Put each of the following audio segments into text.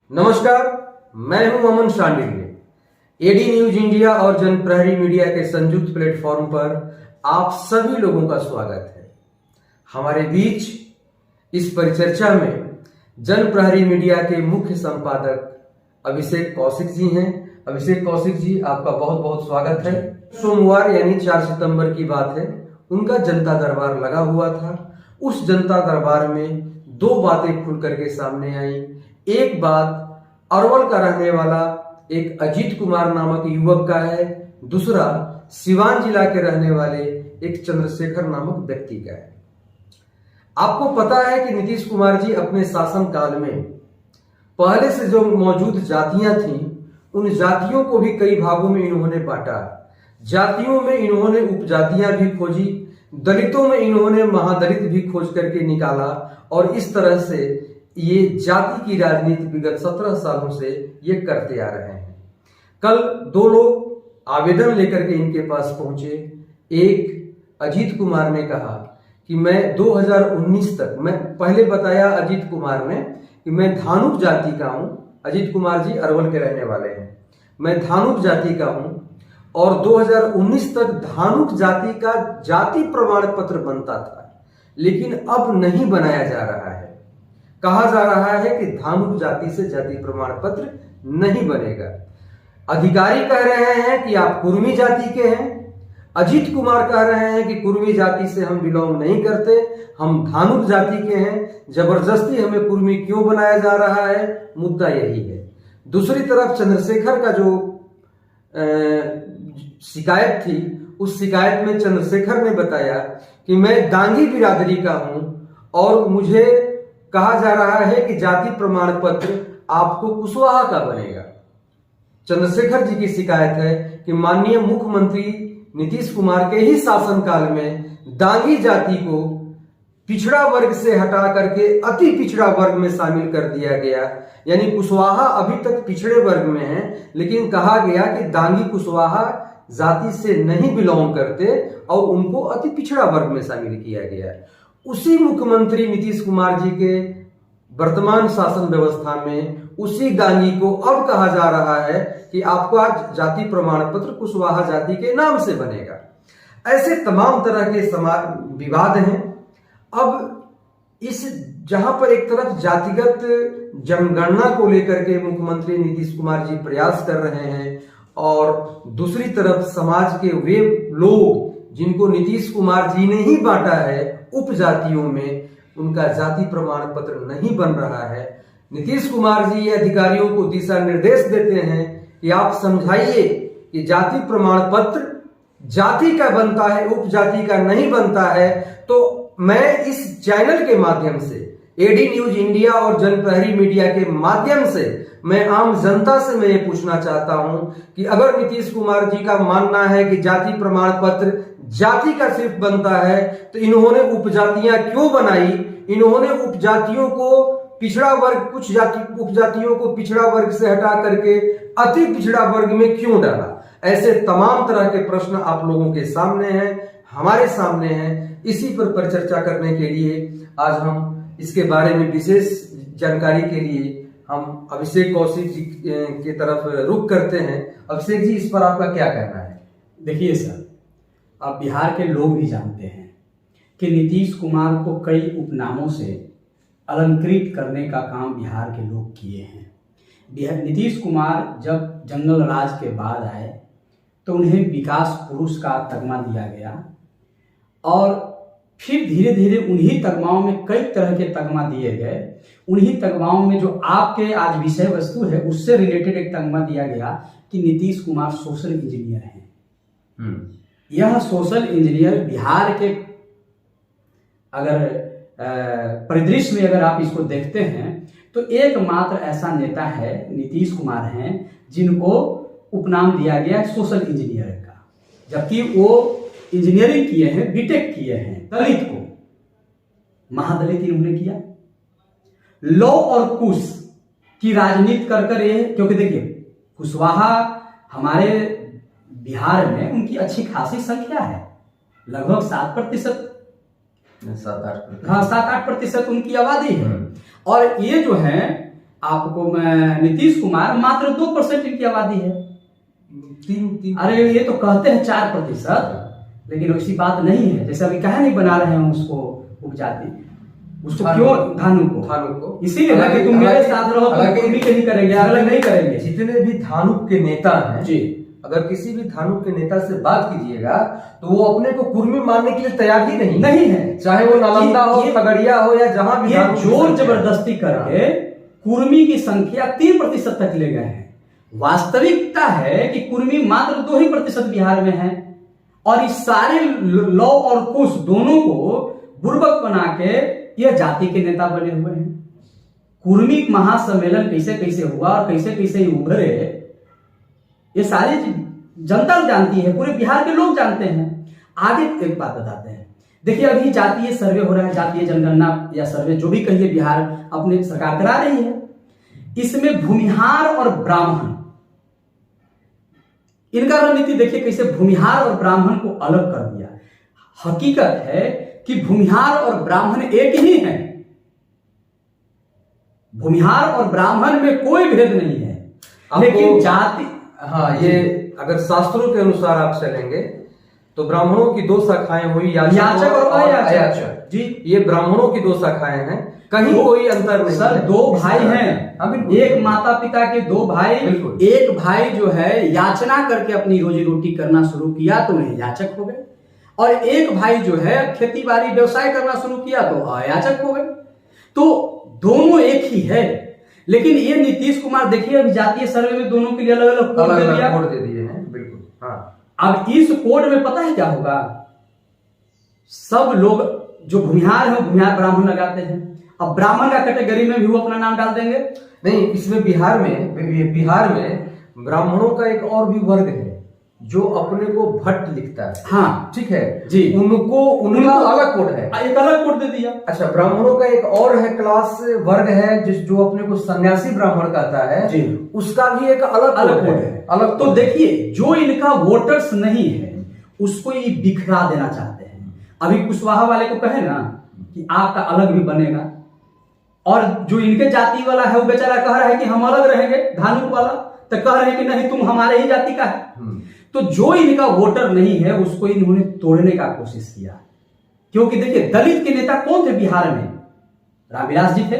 नमस्कार, मैं हूं अमन शांडिल्य। एडी न्यूज इंडिया और जनप्रहरी मीडिया के संयुक्त प्लेटफॉर्म पर आप सभी लोगों का स्वागत है। हमारे बीच इस परिचर्चा में जनप्रहरी मीडिया के मुख्य संपादक अभिषेक कौशिक जी हैं। अभिषेक कौशिक जी, आपका बहुत बहुत स्वागत है। सोमवार यानी 4 सितंबर की बात है, उनका जनता दरबार लगा हुआ था। उस जनता दरबार में दो बातें खुल करके सामने आई। एक बात अरवल का रहने वाला एक अजीत कुमार नामक युवक का है, दूसरा सिवान जिला के रहने वाले एक चंद्रशेखर नामक व्यक्ति का है। आपको पता है कि नीतीश कुमार जी अपने शासन काल में पहले से जो मौजूद जातियां थीं, उन जातियों को भी कई भागों में इन्होंने बांटा। जातियों में इन्होंने उपजातियां भी खोजी, दलितों में इन्होंने महादलित भी खोज करके निकाला, और इस तरह से ये जाति की राजनीति विगत 17 सालों से ये करते आ रहे हैं। कल दो लोग आवेदन लेकर के इनके पास पहुंचे। एक अजीत कुमार ने कहा कि मैं 2019 तक, मैं पहले बताया अजीत कुमार ने कि मैं धानुक जाति का हूं। अजीत कुमार जी अरवल के रहने वाले हैं। मैं धानुक जाति का हूं और 2019 तक धानुक जाति का जाति प्रमाण पत्र बनता था, लेकिन अब नहीं बनाया जा रहा है। कहा जा रहा है कि धानुक जाति से जाति प्रमाण पत्र नहीं बनेगा। अधिकारी कह रहे हैं कि आप कुर्मी जाति के हैं। अजीत कुमार कह रहे हैं कि कुर्मी जाति से हम बिलोंग नहीं करते, हम धानुक जाति के हैं। जबरदस्ती हमें कुर्मी क्यों बनाया जा रहा है, मुद्दा यही है। दूसरी तरफ चंद्रशेखर का जो शिकायत थी, उस शिकायत में चंद्रशेखर ने बताया कि मैं दांगी बिरादरी का हूं और मुझे कहा जा रहा है कि जाति प्रमाण पत्र आपको कुशवाहा का बनेगा। चंद्रशेखर जी की शिकायत है कि माननीय मुख्यमंत्री नीतीश कुमार के ही शासनकाल में दांगी जाति को पिछड़ा वर्ग से हटा करके अति पिछड़ा वर्ग में शामिल कर दिया गया। यानी कुशवाहा अभी तक पिछड़े वर्ग में है, लेकिन कहा गया कि दांगी कुशवाहा जाति से नहीं बिलोंग करते और उनको अति पिछड़ा वर्ग में शामिल किया गया। उसी मुख्यमंत्री नीतीश कुमार जी के वर्तमान शासन व्यवस्था में उसी दांगी को अब कहा जा रहा है कि आपका जाति प्रमाण पत्र कुशवाहा जाति के नाम से बनेगा। ऐसे तमाम तरह के विवाद हैं। अब इस जहां पर एक तरफ जातिगत जनगणना को लेकर के मुख्यमंत्री नीतीश कुमार जी प्रयास कर रहे हैं, और दूसरी तरफ समाज के वे लोग जिनको नीतीश कुमार जी ने ही बांटा है उपजातियों में, उनका जाति प्रमाण पत्र नहीं बन रहा है। नीतीश कुमार जी ये अधिकारियों को दिशा निर्देश देते हैं कि आप समझाइए कि जाति प्रमाण पत्र जाति का बनता है, उपजाति का नहीं बनता है। तो मैं इस चैनल के माध्यम से, एडी न्यूज इंडिया और जनप्रहरी मीडिया के माध्यम से, मैं आम जनता से मैं ये पूछना चाहता हूं कि अगर नीतीश कुमार जी का मानना है कि जाति प्रमाण पत्र जाति का सिर्फ बनता है, तो इन्होंने उपजातियां क्यों बनाई? इन्होंने उपजातियों को पिछड़ा वर्ग, कुछ उपजातियों को पिछड़ा वर्ग से हटा करके अति पिछड़ा वर्ग में क्यों डाला? ऐसे तमाम तरह के प्रश्न आप लोगों के सामने हैं, हमारे सामने हैं। इसी पर परिचर्चा करने के लिए आज हम इसके बारे में विशेष जानकारी के लिए हम अभिषेक कौशिक जी की तरफ रुख करते हैं। अभिषेक जी, इस पर आपका क्या कहना है? देखिए सर, अब बिहार के लोग भी जानते हैं कि नीतीश कुमार को कई उपनामों से अलंकृत करने का काम बिहार के लोग किए हैं। नीतीश कुमार जब जंगल राज के बाद आए तो उन्हें विकास पुरुष का तगमा दिया गया, और फिर धीरे धीरे उन्हीं तगमाओं में कई तरह के तगमा दिए गए। उन्हीं तगमाओं में जो आपके आज विषय वस्तु है उससे रिलेटेड एक तगमा दिया गया कि नीतीश कुमार सोशल इंजीनियर हैं। यह सोशल इंजीनियर बिहार के अगर परिदृश्य में अगर आप इसको देखते हैं तो एकमात्र ऐसा नेता है नीतीश कुमार हैं जिनको उपनाम दिया गया है सोशल इंजीनियर का, जबकि वो इंजीनियरिंग किए हैं, बीटेक किए हैं। दलित को महादलित इन्होंने किया। लौ और कुश की राजनीति कर ये, क्योंकि देखिए कुशवाहा हमारे बिहार में उनकी अच्छी खासी संख्या है, लगभग 7%, 7-8% उनकी आबादी है। और ये जो है आपको नीतीश कुमार मात्र 2% इनकी आबादी है। तीन अरे ये तो कहते हैं 4%, लेकिन वैसी बात नहीं है। जैसे अभी कहा नहीं बना रहे हैं उसको उपजाति, उसको क्यों धानु को इसीलिए ना कि तुम मेरे साथ रहो तो कुर्मी के नहीं करेंगे, अलग नहीं करेंगे। जितने भी धानुक के नेता हैं जी, अगर किसी भी धानुक के नेता से बात कीजिएगा तो वो अपने को कुर्मी मानने के लिए तैयार ही नहीं है, चाहे वो नालंदा हो, खगड़िया हो या जहां भी। ये जोर जबरदस्ती करके कुर्मी की संख्या 3% तक ले गए हैं। वास्तविकता है कि कुर्मी मात्र 2% बिहार में है, और इस सारे लौ और कुश दोनों को बुर्बक बना के यह जाति के नेता बने हुए हैं। कुर्मी महासम्मेलन कैसे कैसे हुआ और कैसे कैसे उभरे, ये सारी जनता जानती है, पूरे बिहार के लोग जानते हैं। आगे एक बात बताते हैं, देखिए अभी जातीय सर्वे हो रहा है, जातीय जनगणना या सर्वे जो भी कहिए, बिहार अपने सरकार करा रही है। इसमें भूमिहार और ब्राह्मण, इनका रणनीति देखिए कैसे भूमिहार और ब्राह्मण को अलग कर दिया। हकीकत है कि भूमिहार और ब्राह्मण एक ही हैं, भूमिहार और ब्राह्मण में कोई भेद नहीं है, लेकिन जाति, हाँ, ये अगर शास्त्रों के अनुसार आप चलेंगे तो ब्राह्मणों की 2 शाखाएं हुई, याचक और अयाचक। जी, ये ब्राह्मणों की 2 शाखाएं हैं, कहीं कोई अंतर नहीं। सर 2 भाई हैं, एक माता पिता के 2 भाई, एक भाई जो है याचना करके अपनी रोजी रोटी करना शुरू किया तो उन्हें याचक हो गए, और एक भाई जो है खेती बाड़ी व्यवसाय करना शुरू किया तो अयाचक हो गए। तो दोनों एक ही है, लेकिन ये नीतीश कुमार देखिए अभी जातीय सर्वे में दोनों के लिए अलग अलग कोड दे दिए हैं। बिल्कुल, हाँ। अब इस कोड में पता है क्या होगा, सब लोग जो भूमिहार है भूमिहार ब्राह्मण लगाते हैं, अब ब्राह्मण का कैटेगरी में भी वो अपना नाम डाल देंगे। नहीं, इसमें बिहार में ब्राह्मणों का एक और भी वर्ग है जो अपने को भट्ट लिखता है। हाँ, ठीक है जी, उनका अलग कोड है, एक अलग कोड दे दिया। अच्छा, ब्राह्मणों का एक और है क्लास वर्ग है जो अपने को सन्यासी ब्राह्मण कहता है जी, उसका भी एक अलग कोड है, अलग। तो देखिए जो इनका वोटर्स नहीं है उसको ये बिखरा देना चाहते हैं। अभी कुशवाहा वाले को कहे ना कि आपका अलग भी बनेगा, और जो इनके जाति वाला है वो बेचारा कह रहा है कि हम अलग रहेंगे, धानुक वाला तो कह रहे हैं कि नहीं तुम हमारे ही जाति का है। तो जो इनका वोटर नहीं है उसको इन्होंने तोड़ने का कोशिश किया, क्योंकि देखिए दलित के नेता कौन थे बिहार में, रामविलास जी थे,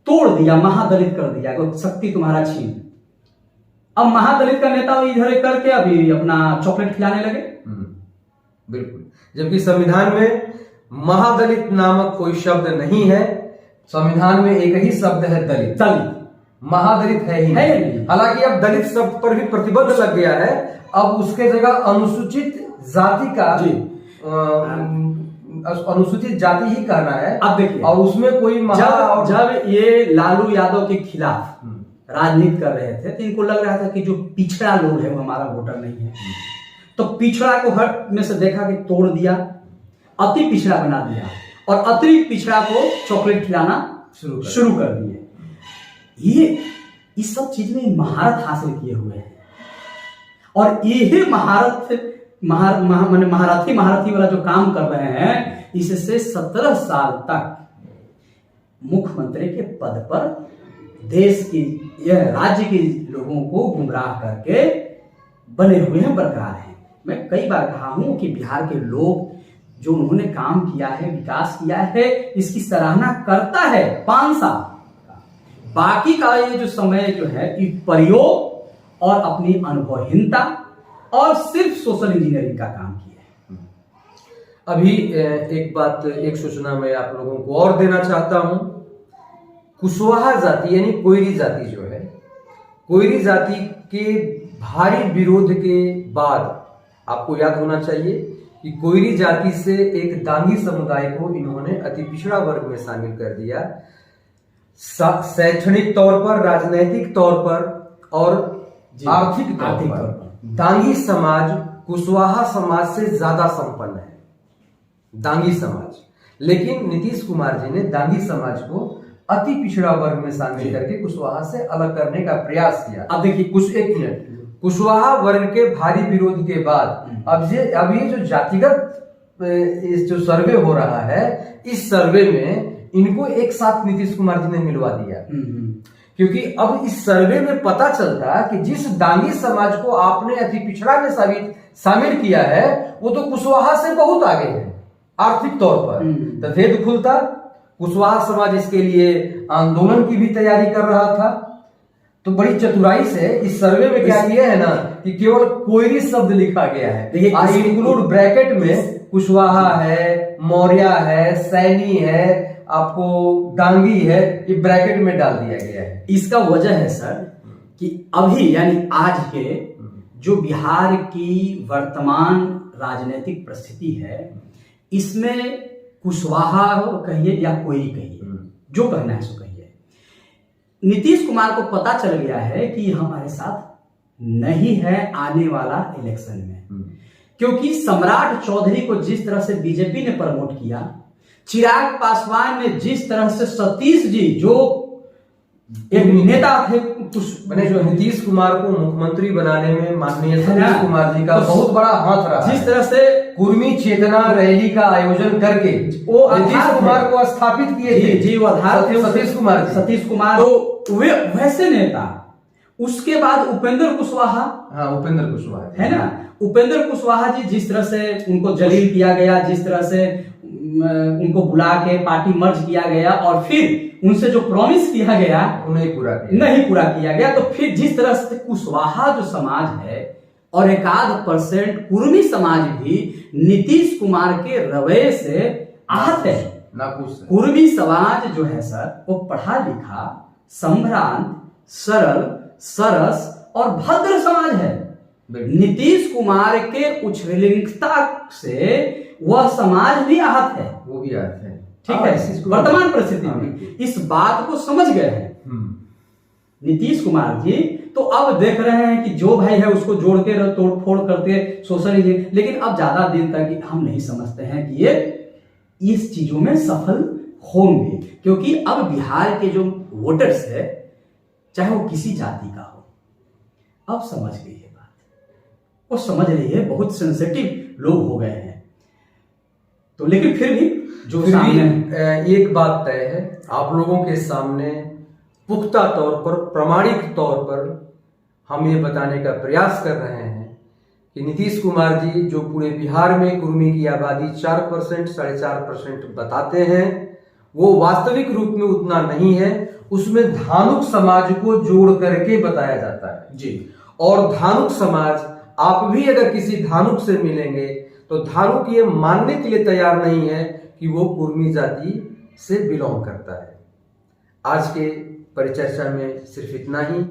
तोड़ दिया, महादलित कर दिया, शक्ति तुम्हारा छीन। अब महादलित का नेता इधर करके अभी अपना चॉकलेट खिलाने लगे। बिल्कुल, जबकि संविधान में महादलित नामक कोई शब्द नहीं है, संविधान में एक ही शब्द है दलित, महादलित है ही नहीं। हालांकि अब दलित शब्द पर भी प्रतिबंध लग गया है, अब उसके जगह अनुसूचित जाति का अनुसूचित जाति ही कहना है। अब देखिए, और उसमें कोई जब ये लालू यादव के खिलाफ राजनीति कर रहे थे तो इनको लग रहा था कि जो पिछड़ा लोग है वो हमारा वोटर नहीं है, तो पिछड़ा को हर में से देखा कि तोड़ दिया, अति पिछड़ा बना दिया, और अतिरिक्त पिछड़ा को चॉकलेट खिलाना शुरू कर दिए। ये इस सब चीज में महारत हासिल किए हुए हैं, और यही महारथी वाला जो काम कर रहे हैं, इससे 17 साल तक मुख्यमंत्री के पद पर देश की यह राज्य के लोगों को गुमराह करके बने हुए हैं, बरकरार हैं। मैं कई बार कहा हूं कि बिहार के लोग जो उन्होंने काम किया है, विकास किया है, इसकी सराहना करता है 5 साल। बाकी का ये जो समय जो है कि प्रयोग और अपनी अनुभवहीनता और सिर्फ सोशल इंजीनियरिंग का काम किया है। अभी एक सूचना मैं आप लोगों को और देना चाहता हूं। कुशवाहा जाति यानी कोयरी जाति जो है, कोयरी जाति के भारी विरोध के बाद आपको याद होना चाहिए कि कोयरी जाति से एक दांगी समुदाय को इन्होंने अति पिछड़ा वर्ग में शामिल कर दिया। शैक्षणिक तौर पर, राजनैतिक तौर पर और आर्थिक तौर पर दांगी समाज कुशवाहा समाज से ज्यादा संपन्न है, दांगी समाज। लेकिन नीतीश कुमार जी ने दांगी समाज को अति पिछड़ा वर्ग में शामिल करके कुशवाहा से अलग करने का प्रयास किया। अब देखिए एक मिनट, कुशवाहा वर्ग के भारी विरोध के बाद अब ये जो जातिगत इस जो सर्वे हो रहा है, इस सर्वे में इनको एक साथ नीतीश कुमार जी ने मिलवा दिया, क्योंकि अब इस सर्वे में पता चलता कि जिस डांगी समाज को आपने अति पिछड़ा में शामिल किया है वो तो कुशवाहा से बहुत आगे है आर्थिक तौर पर। तो भेद खुलता, कुशवाहा समाज इसके लिए आंदोलन की भी तैयारी कर रहा था। तो बड़ी चतुराई से इस सर्वे में क्या ये है ना कि केवल कोयरी शब्द लिखा गया है, देखिए इंक्लूड ब्रैकेट में कुशवाहा है, मौर्य है, सैनी है, आपको डांगी है, ये ब्रैकेट में डाल दिया गया है। इसका वजह है सर कि अभी यानी आज के जो बिहार की वर्तमान राजनीतिक परिस्थिति है इसमें कुशवाहा कहिए या कोयरी कहिए, जो कहना है सो कहिए, नीतीश कुमार को पता चल गया है कि हमारे साथ नहीं है आने वाला इलेक्शन में। क्योंकि सम्राट चौधरी को जिस तरह से बीजेपी ने प्रमोट किया, चिराग पासवान ने जिस तरह से सतीश जी जो एक नेता थे मैंने जो नीतीश कुमार को मुख्यमंत्री बनाने में माननीय सतीश कुमार जी का बहुत बड़ा हाथ रहा, जिस तरह से कुर्मी चेतना रैली का आयोजन करके वो नीतीश कुमार को स्थापित किए थे। जी वो आधार थे सतीश कुमार तो वे वैसे नेता। उसके बाद उपेंद्र कुशवाहा, हाँ उपेंद्र कुशवाहा है ना, उपेंद्र कुशवाहा जी जिस तरह से उनको जलील किया गया, जिस तरह से उनको बुला के पार्टी मर्ज किया गया और फिर उनसे जो प्रॉमिस किया गया नहीं पूरा किया गया, तो फिर जिस तरह से कुशवाहा जो समाज है और 1% कुर्मी समाज भी नीतीश कुमार के रवैये से आहत है। कुर्मी समाज जो है सर वो पढ़ा लिखा, संभ्रांत, सरल, सरस और भद्र समाज है। नीतीश कुमार के उच्छृंखलता से वह समाज भी आहत है, वो भी आहत है। ठीक है, वर्तमान परिस्थिति में इस बात को समझ गए हैं नीतीश कुमार जी। तो अब देख रहे हैं कि जो भाई है उसको जोड़ के तोड़ फोड़ करते सोशल, लेकिन अब ज्यादा दिन तक हम नहीं समझते हैं कि ये इस चीजों में सफल होंगे, क्योंकि अब बिहार के जो वोटर्स है चाहे वो किसी जाति का हो, अब समझ गई है बात, वो समझ रही है, बहुत सेंसिटिव लोग हो गए हैं। तो लेकिन फिर भी जो एक बात तय है, आप लोगों के सामने पुख्ता तौर पर, प्रामाणिक तौर पर हम ये बताने का प्रयास कर रहे हैं कि नीतीश कुमार जी जो पूरे बिहार में कुर्मी की आबादी 4%, 4.5% बताते हैं, वो वास्तविक रूप में उतना नहीं है। उसमें धानुक समाज को जोड़ करके बताया जाता है जी। और धानुक समाज, आप भी अगर किसी धानुक से मिलेंगे तो धानुक ये मानने के लिए तैयार नहीं है कि वो कुर्मी जाति से बिलोंग करता है। आज के परिचर्चा में सिर्फ इतना ही।